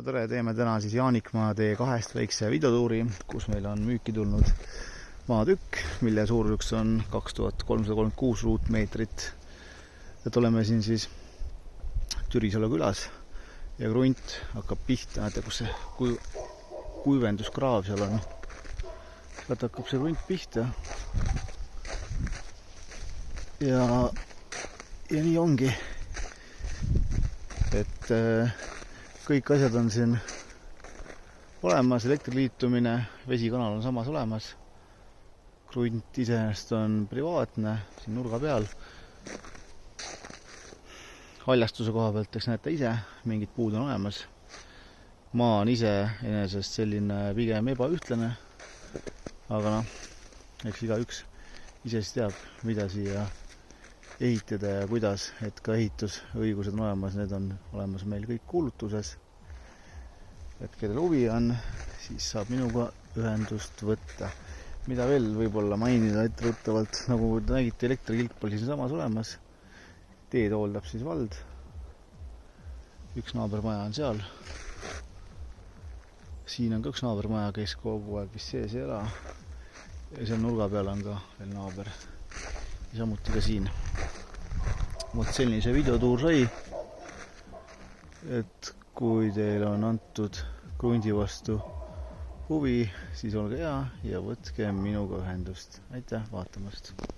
no tere, teeme täna siis Jaanikmaa T2 väikse videotuuri, kus meil on müüki tulnud maatükk, mille suuruseks on 2336 ruutmeetrit. Et oleme siin siis Türisalu külas ja krunt hakkab pihta, näete, kus see kuivenduskraav seal on. Sealt hakkab see krunt pihta. Ja nii ongi, et kõik asjad on siin olemas, elektriliitumine, vesikanal on samas olemas. Krunt iseenesest on privaatne, siin nurga peal. Haljastuse koha pealt, eks näete ise, mingid puud on olemas. Maa on ise enesest selline pigem ebaühtlane, aga eks igaüks ise siis teab, mida siia ehitada ja kuidas, et ka ehitusõigused on olemas, need on olemas meil kõik kuulutuses. Et kellel huvi on, siis saab minuga ühendust võtta. Mida veel võib-olla mainida ettevõttavalt, nagu te nägite, elektrikilp oli siin samas olemas. Teed hooldab siis vald. Üks naabermaja on seal. Siin on ka üks naabermaja, kes kogu aeg vist sees ei ela. Ja seal nurga peal on ka veel naaber. Ja samuti ka siin. Vot selline see videotuur sai. Et kui teil on antud krundi vastu huvi, siis olge hea ja võtke minuga ühendust. Aitäh vaatamast!